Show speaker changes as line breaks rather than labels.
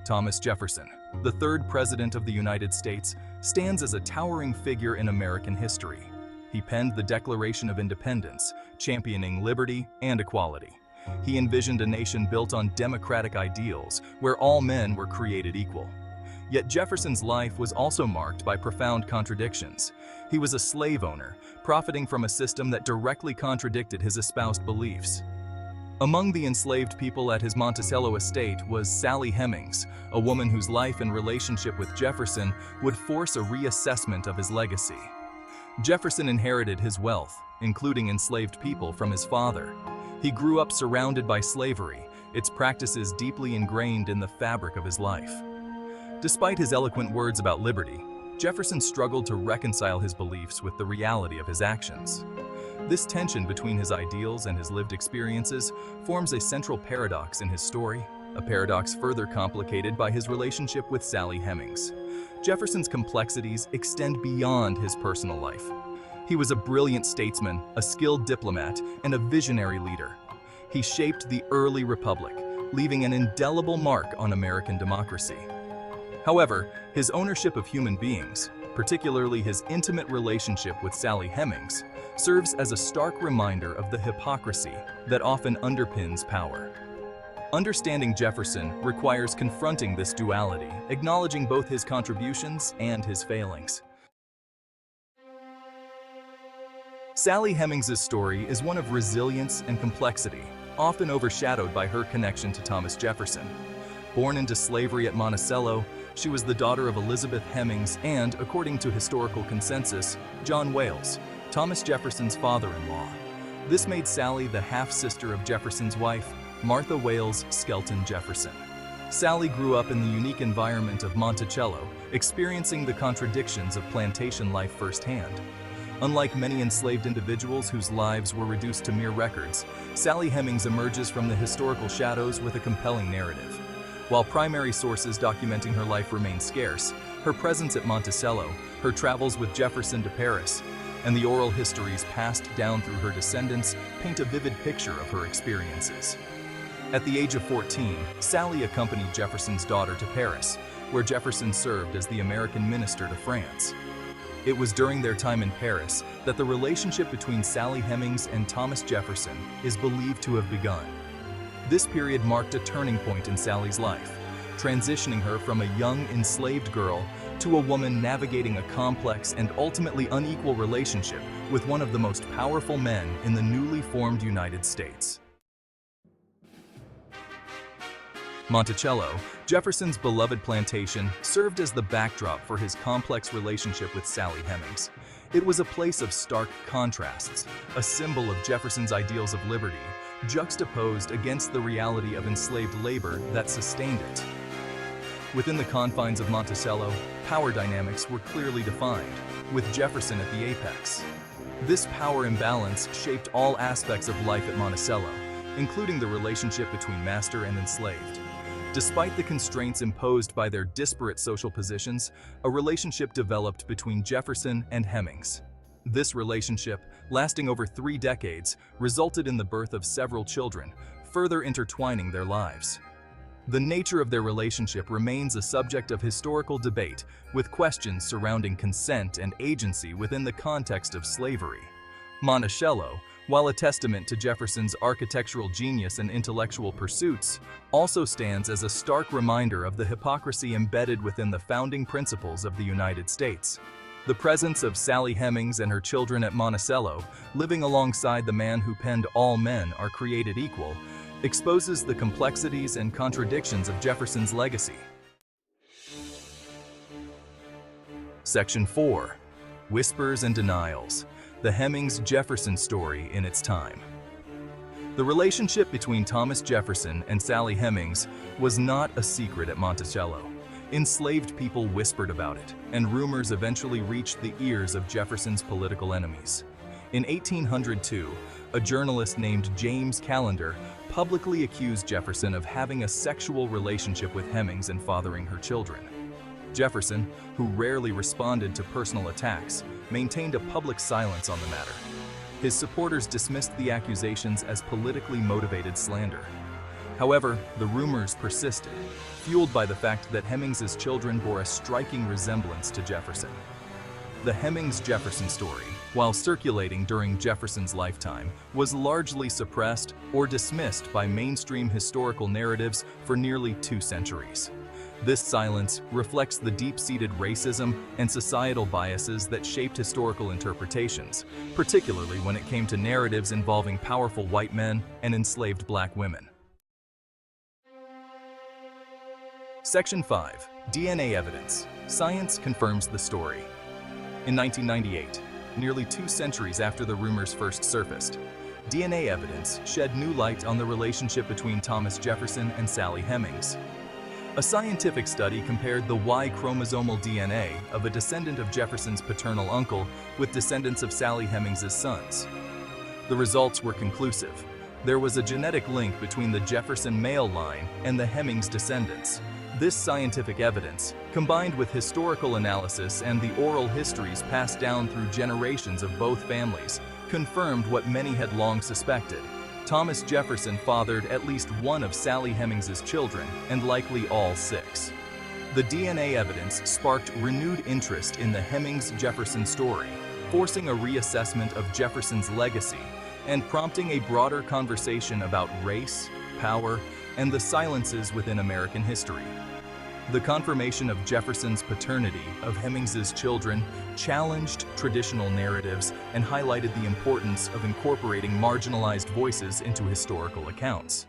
Thomas Jefferson, the third President of the United States, stands as a towering figure in American history. He penned the Declaration of Independence, championing liberty and equality. He envisioned a nation built on democratic ideals, where all men were created equal. Yet Jefferson's life was also marked by profound contradictions. He was a slave owner, profiting from a system that directly contradicted his espoused beliefs. Among the enslaved people at his Monticello estate was Sally Hemings, a woman whose life and relationship with Jefferson would force a reassessment of his legacy. Jefferson inherited his wealth, including enslaved people, from his father. He grew up surrounded by slavery, its practices deeply ingrained in the fabric of his life. Despite his eloquent words about liberty, Jefferson struggled to reconcile his beliefs with the reality of his actions. This tension between his ideals and his lived experiences forms a central paradox in his story, a paradox further complicated by his relationship with Sally Hemings. Jefferson's complexities extend beyond his personal life. He was a brilliant statesman, a skilled diplomat, and a visionary leader. He shaped the early republic, leaving an indelible mark on American democracy. However, his ownership of human beings, particularly his intimate relationship with Sally Hemings, serves as a stark reminder of the hypocrisy that often underpins power. Understanding Jefferson requires confronting this duality, acknowledging both his contributions and his failings. Sally Hemings' story is one of resilience and complexity, often overshadowed by her connection to Thomas Jefferson. Born into slavery at Monticello, she was the daughter of Elizabeth Hemings and, according to historical consensus, John Wales, Thomas Jefferson's father-in-law. This made Sally the half-sister of Jefferson's wife, Martha Wales Skelton Jefferson. Sally grew up in the unique environment of Monticello, experiencing the contradictions of plantation life firsthand. Unlike many enslaved individuals whose lives were reduced to mere records, Sally Hemings emerges from the historical shadows with a compelling narrative. While primary sources documenting her life remain scarce, her presence at Monticello, her travels with Jefferson to Paris, and the oral histories passed down through her descendants paint a vivid picture of her experiences. At the age of 14, Sally accompanied Jefferson's daughter to Paris, where Jefferson served as the American minister to France. It was during their time in Paris that the relationship between Sally Hemings and Thomas Jefferson is believed to have begun. This period marked a turning point in Sally's life, transitioning her from a young enslaved girl to a woman navigating a complex and ultimately unequal relationship with one of the most powerful men in the newly formed United States. Monticello, Jefferson's beloved plantation, served as the backdrop for his complex relationship with Sally Hemings. It was a place of stark contrasts, a symbol of Jefferson's ideals of liberty, juxtaposed against the reality of enslaved labor that sustained it. Within the confines of Monticello, power dynamics were clearly defined, with Jefferson at the apex. This power imbalance shaped all aspects of life at Monticello, including the relationship between master and enslaved. Despite the constraints imposed by their disparate social positions, a relationship developed between Jefferson and Hemings. This relationship, lasting over 3 decades, resulted in the birth of several children, further intertwining their lives. The nature of their relationship remains a subject of historical debate, with questions surrounding consent and agency within the context of slavery. Monticello, while a testament to Jefferson's architectural genius and intellectual pursuits, also stands as a stark reminder of the hypocrisy embedded within the founding principles of the United States. The presence of Sally Hemings and her children at Monticello, living alongside the man who penned "All men are created equal," exposes the complexities and contradictions of Jefferson's legacy. Section 4. Whispers and Denials. The Hemings-Jefferson story in its time. The relationship between Thomas Jefferson and Sally Hemings was not a secret at Monticello. Enslaved people whispered about it, and rumors eventually reached the ears of Jefferson's political enemies. In 1802, a journalist named James Callender publicly accused Jefferson of having a sexual relationship with Hemings and fathering her children. Jefferson, who rarely responded to personal attacks, maintained a public silence on the matter. His supporters dismissed the accusations as politically motivated slander. However, the rumors persisted, fueled by the fact that Hemings's children bore a striking resemblance to Jefferson. The Hemings-Jefferson story, while circulating during Jefferson's lifetime, was largely suppressed or dismissed by mainstream historical narratives for nearly 2 centuries. This silence reflects the deep-seated racism and societal biases that shaped historical interpretations, particularly when it came to narratives involving powerful white men and enslaved black women. Section 5. DNA evidence. Science confirms the story. In 1998, nearly 2 centuries after the rumors first surfaced, DNA evidence shed new light on the relationship between Thomas Jefferson and Sally Hemings. A scientific study compared the Y chromosomal DNA of a descendant of Jefferson's paternal uncle with descendants of Sally Hemings's sons. The results were conclusive. There was a genetic link between the Jefferson male line and the Hemings descendants. This scientific evidence, combined with historical analysis and the oral histories passed down through generations of both families, confirmed what many had long suspected. Thomas Jefferson fathered at least one of Sally Hemings's children, and likely all 6. The DNA evidence sparked renewed interest in the Hemings-Jefferson story, forcing a reassessment of Jefferson's legacy and prompting a broader conversation about race, power, and the silences within American history. The confirmation of Jefferson's paternity of Hemings's children challenged traditional narratives and highlighted the importance of incorporating marginalized voices into historical accounts.